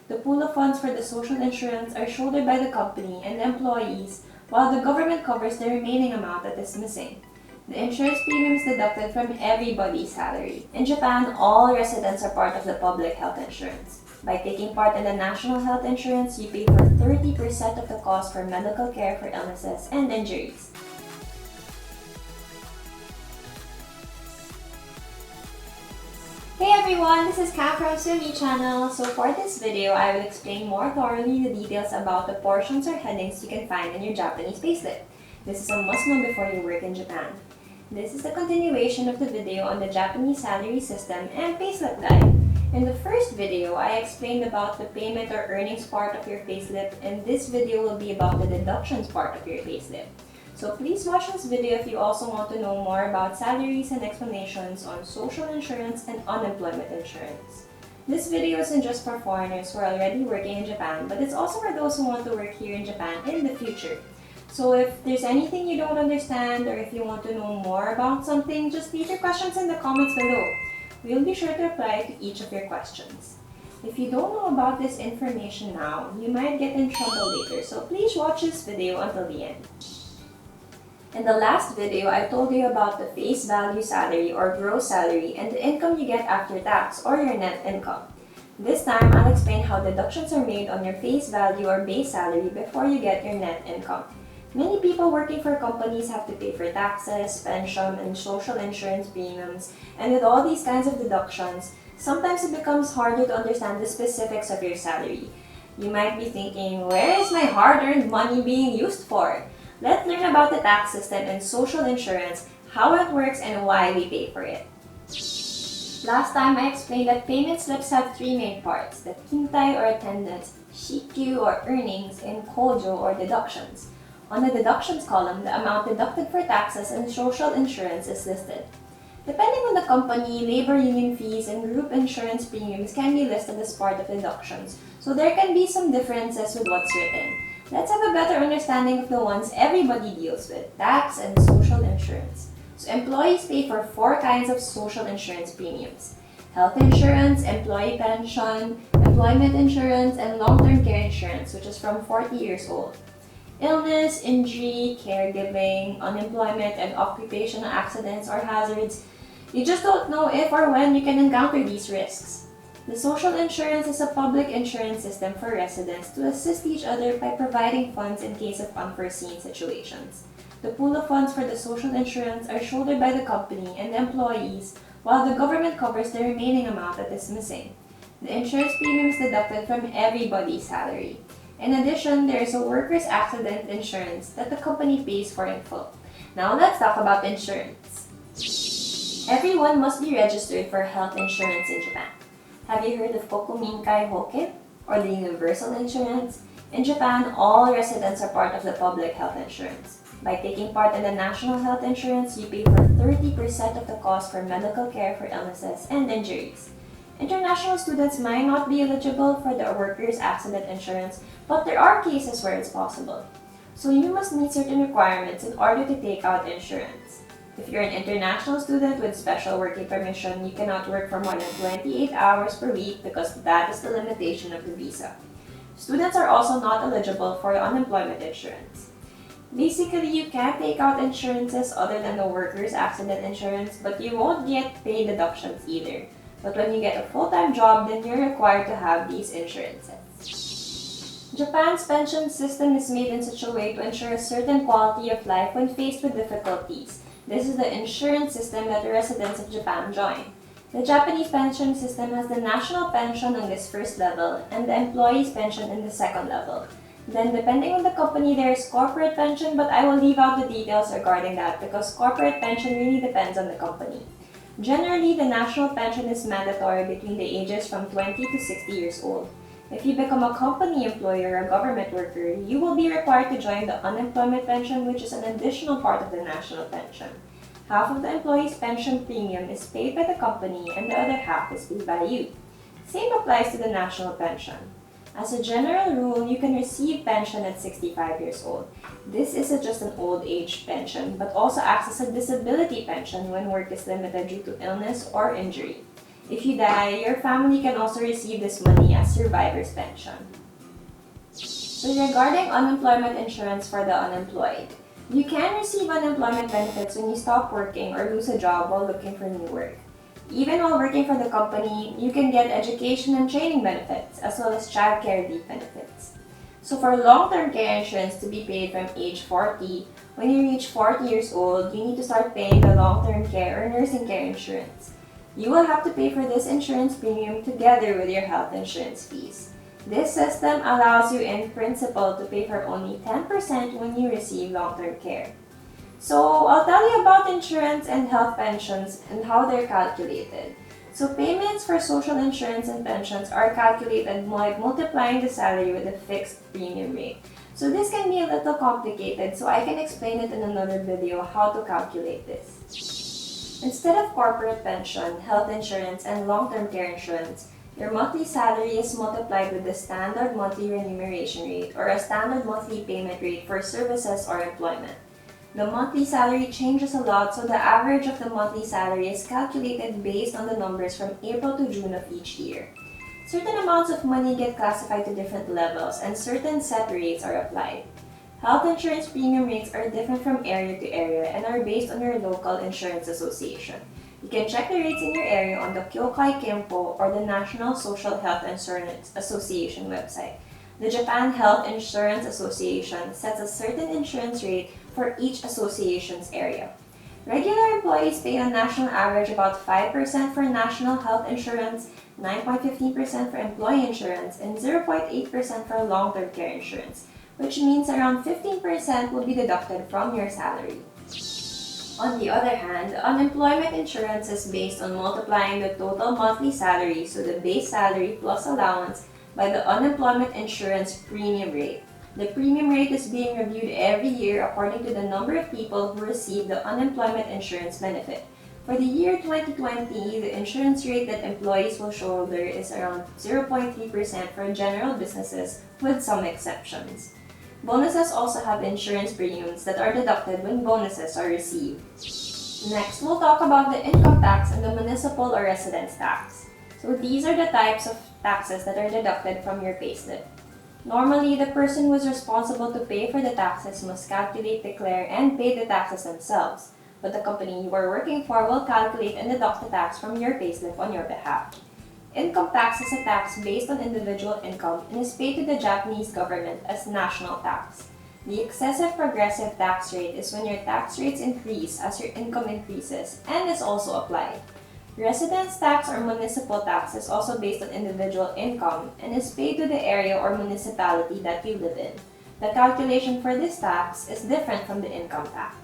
The pool of funds for the social insurance are shouldered by the company and the employees, while the government covers the remaining amount that is missing. The insurance premium is deducted from everybody's salary. In Japan, all residents are part of the public health insurance. By taking part in the national health insurance, you pay for 30% of the cost for medical care for illnesses and injuries. Hey everyone, this is Cam from Swimmy channel. So for this video, I will explain more thoroughly the details about the portions or headings you can find in your Japanese payslip. This is a must-know before you work in Japan. This is the continuation of the video on the Japanese salary system and payslip guide. In the first video, I explained about the payment or earnings part of your payslip, and this video will be about the deductions part of your payslip. So please watch this video if you also want to know more about salaries and explanations on social insurance and unemployment insurance. This video isn't just for foreigners who are already working in Japan, but it's also for those who want to work here in Japan in the future. So if there's anything you don't understand or if you want to know more about something, just leave your questions in the comments below. We'll be sure to reply to each of your questions. If you don't know about this information now, you might get in trouble later, so please watch this video until the end. In the last video, I told you about the face value salary or gross salary and the income you get after tax or your net income. This time, I'll explain how deductions are made on your face value or base salary before you get your net income. Many people working for companies have to pay for taxes, pension, and social insurance premiums, and with all these kinds of deductions, sometimes it becomes harder to understand the specifics of your salary. You might be thinking, where is my hard-earned money being used for? Let's learn about the tax system and social insurance, how it works, and why we pay for it. Last time I explained that payment slips have three main parts: the kintai or attendance, shikyu or earnings, and kojo or deductions. On the deductions column, the amount deducted for taxes and social insurance is listed. Depending on the company, labor union fees and group insurance premiums can be listed as part of deductions, so there can be some differences with what's written. Let's have a better understanding of the ones everybody deals with: tax and social insurance. So employees pay for four kinds of social insurance premiums: health insurance, employee pension, employment insurance, and long-term care insurance, which is from 40 years old. Illness, injury, caregiving, unemployment, and occupational accidents or hazards. You just don't know if or when you can encounter these risks. The social insurance is a public insurance system for residents to assist each other by providing funds in case of unforeseen situations. The pool of funds for the social insurance are shouldered by the company and the employees, while the government covers the remaining amount that is missing. The insurance premium is deducted from everybody's salary. In addition, there is a workers' accident insurance that the company pays for in full. Now let's talk about insurance. Everyone must be registered for health insurance in Japan. Have you heard of Kokuminkai Hoken or the universal insurance? In Japan, all residents are part of the public health insurance. By taking part in the national health insurance, you pay for 30% of the cost for medical care for illnesses and injuries. International students might not be eligible for the workers' accident insurance, but there are cases where it's possible. So you must meet certain requirements in order to take out insurance. If you're an international student with special working permission, you cannot work for more than 28 hours per week because that is the limitation of the visa. Students are also not eligible for unemployment insurance. Basically, you can take out insurances other than the workers' accident insurance, but you won't get paid deductions either. But when you get a full-time job, then you're required to have these insurances. Japan's pension system is made in such a way to ensure a certain quality of life when faced with difficulties. This is the insurance system that the residents of Japan join. The Japanese pension system has the national pension on this first level and the employee's pension in the second level. Then, depending on the company, there is corporate pension, but I will leave out the details regarding that because corporate pension really depends on the company. Generally, the national pension is mandatory between the ages from 20 to 60 years old. If you become a company employee or a government worker, you will be required to join the unemployment pension, which is an additional part of the national pension. Half of the employee's pension premium is paid by the company and the other half is paid by you. Same applies to the national pension. As a general rule, you can receive pension at 65 years old. This isn't just an old age pension, but also acts as a disability pension when work is limited due to illness or injury. If you die, your family can also receive this money as survivor's pension. So regarding unemployment insurance for the unemployed, you can receive unemployment benefits when you stop working or lose a job while looking for new work. Even while working for the company, you can get education and training benefits, as well as childcare leave benefits. So for long-term care insurance to be paid from age 40, when you reach 40 years old, you need to start paying the long-term care or nursing care insurance. You will have to pay for this insurance premium together with your health insurance fees. This system allows you in principle to pay for only 10% when you receive long-term care. So I'll tell you about insurance and health pensions and how they're calculated. So payments for social insurance and pensions are calculated by multiplying the salary with a fixed premium rate. So this can be a little complicated, so I can explain it in another video how to calculate this. Instead of corporate pension, health insurance, and long-term care insurance, your monthly salary is multiplied with the standard monthly remuneration rate or a standard monthly payment rate for services or employment. The monthly salary changes a lot, so the average of the monthly salary is calculated based on the numbers from April to June of each year. Certain amounts of money get classified to different levels and certain set rates are applied. Health insurance premium rates are different from area to area and are based on your local insurance association. You can check the rates in your area on the Kyokai Kempo or the National Social Health Insurance Association website. The Japan Health Insurance Association sets a certain insurance rate for each association's area. Regular employees pay on national average about 5% for national health insurance, 9.15% for employee insurance, and 0.8% for long-term care insurance, which means around 15% will be deducted from your salary. On the other hand, unemployment insurance is based on multiplying the total monthly salary, so the base salary plus allowance, by the unemployment insurance premium rate. The premium rate is being reviewed every year according to the number of people who receive the unemployment insurance benefit. For the year 2020, the insurance rate that employees will shoulder is around 0.3% for general businesses, with some exceptions. Bonuses also have insurance premiums that are deducted when bonuses are received. Next, we'll talk about the income tax and the municipal or residence tax. So these are the types of taxes that are deducted from your payslip. Normally, the person who is responsible to pay for the taxes must calculate, declare, and pay the taxes themselves, but the company you are working for will calculate and deduct the tax from your payslip on your behalf. Income tax is a tax based on individual income and is paid to the Japanese government as national tax. The excessive progressive tax rate is when your tax rates increase as your income increases and is also applied. Residence tax or municipal tax is also based on individual income and is paid to the area or municipality that you live in. The calculation for this tax is different from the income tax.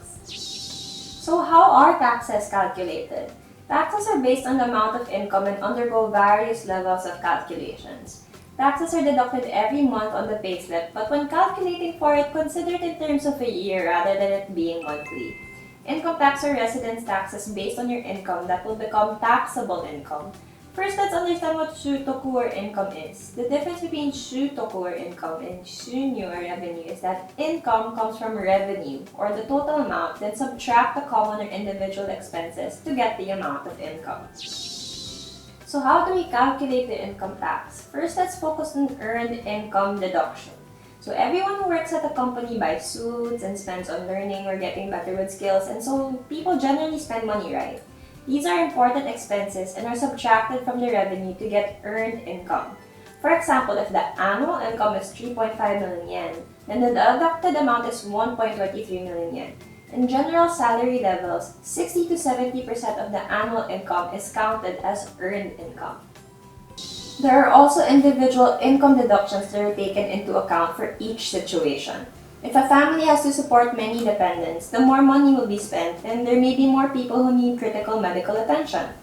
So how are taxes calculated? Taxes are based on the amount of income and undergo various levels of calculations. Taxes are deducted every month on the payslip, but when calculating for it, consider it in terms of a year rather than it being monthly. Income tax or residence tax is based on your income that will become taxable income. First, let's understand what shutoku or income is. The difference between shutoku or income and shunyu or revenue is that income comes from revenue or the total amount, then subtract the common or individual expenses to get the amount of income. So how do we calculate the income tax? First, let's focus on earned income deduction. So everyone who works at a company buys suits and spends on learning or getting better with skills, and so people generally spend money, right? These are important expenses and are subtracted from the revenue to get earned income. For example, if the annual income is 3.5 million yen, then the deducted amount is 1.23 million yen. In general salary levels, 60 to 70% of the annual income is counted as earned income. There are also individual income deductions that are taken into account for each situation. If a family has to support many dependents, the more money will be spent and there may be more people who need critical medical attention.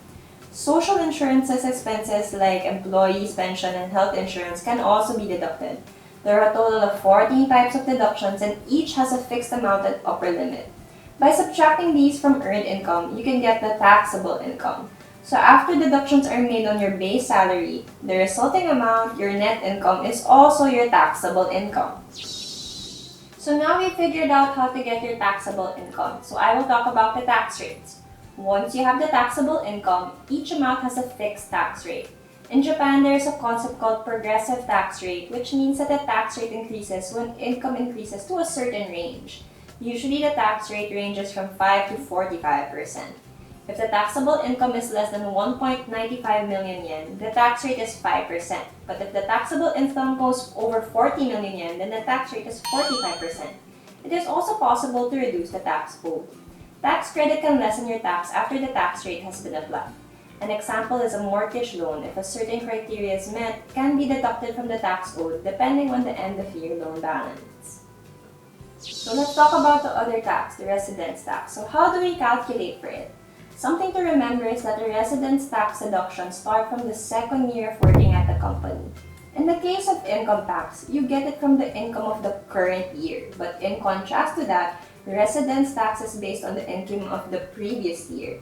Social insurances expenses like employees' pension and health insurance can also be deducted. There are a total of 14 types of deductions and each has a fixed amount and upper limit. By subtracting these from earned income, you can get the taxable income. So after deductions are made on your base salary, the resulting amount, your net income, is also your taxable income. So now we figured out how to get your taxable income. So I will talk about the tax rates. Once you have the taxable income, each amount has a fixed tax rate. In Japan, there is a concept called progressive tax rate, which means that the tax rate increases when income increases to a certain range. Usually, the tax rate ranges from 5 to 45%. If the taxable income is less than 1.95 million yen, the tax rate is 5%. But if the taxable income goes over 40 million yen, then the tax rate is 45%. It is also possible to reduce the tax owed. Tax credit can lessen your tax after the tax rate has been applied. An example is a mortgage loan. If a certain criteria is met, can be deducted from the tax owed depending on the end-of-year loan balance. So let's talk about the other tax, the residence tax. So how do we calculate for it? Something to remember is that the residence tax deductions start from the second year of working at the company. In the case of income tax, you get it from the income of the current year. But in contrast to that, residence tax is based on the income of the previous year.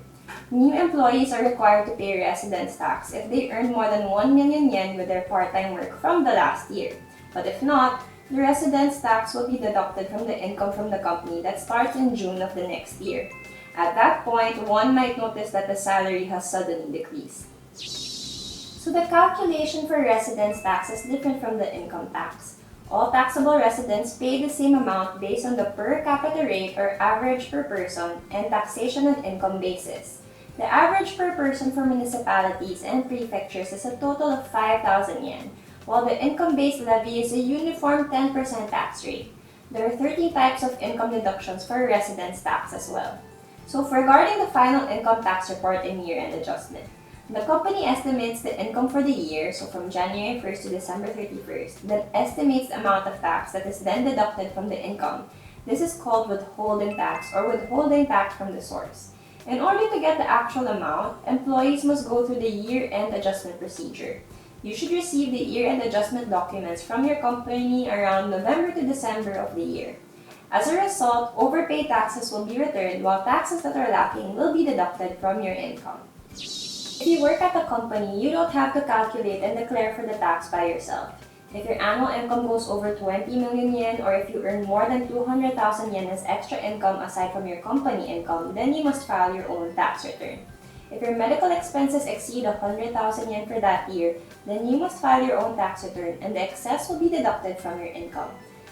New employees are required to pay residence tax if they earn more than 1 million yen with their part-time work from the last year. But if not, the residence tax will be deducted from the income from the company that starts in June of the next year. At that point, one might notice that the salary has suddenly decreased. So the calculation for residence tax is different from the income tax. All taxable residents pay the same amount based on the per capita rate or average per person and taxation on income basis. The average per person for municipalities and prefectures is a total of 5,000 yen, while the income-based levy is a uniform 10% tax rate. There are 30 types of income deductions for residence tax as well. So regarding the final income tax report and year-end adjustment, the company estimates the income for the year, so from January 1st to December 31st, then estimates the amount of tax that is then deducted from the income. This is called withholding tax or withholding tax from the source. In order to get the actual amount, employees must go through the year-end adjustment procedure. You should receive the year-end adjustment documents from your company around November to December of the year. As a result, overpaid taxes will be returned while taxes that are lacking will be deducted from your income. If you work at a company, you don't have to calculate and declare for the tax by yourself. If your annual income goes over 20 million yen or if you earn more than 200,000 yen as extra income aside from your company income, then you must file your own tax return. If your medical expenses exceed 100,000 yen for that year, then you must file your own tax return and the excess will be deducted from your income.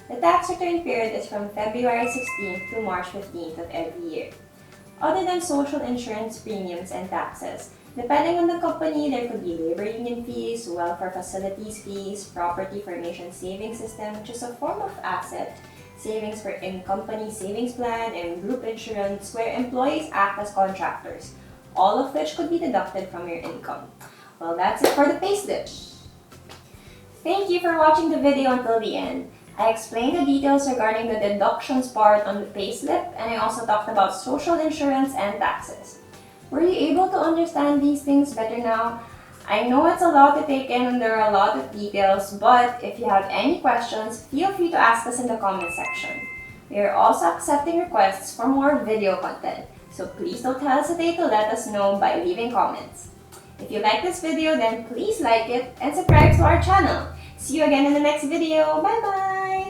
The tax return period is from February 16th to March 15th of every year. Other than social insurance premiums and taxes, depending on the company, there could be labor union fees, welfare facilities fees, property formation savings system, which is a form of asset, savings for in-company savings plan, and group insurance where employees act as contractors, all of which could be deducted from your income. Well, that's it for the payslip. Thank you for watching the video until the end. I explained the details regarding the deductions part on the payslip, and I also talked about social insurance and taxes. Were you able to understand these things better now? I know it's a lot to take in and there are a lot of details, but if you have any questions, feel free to ask us in the comment section. We are also accepting requests for more video content, so please don't hesitate to let us know by leaving comments. If you like this video, then please like it and subscribe to our channel. See you again in the next video. Bye bye!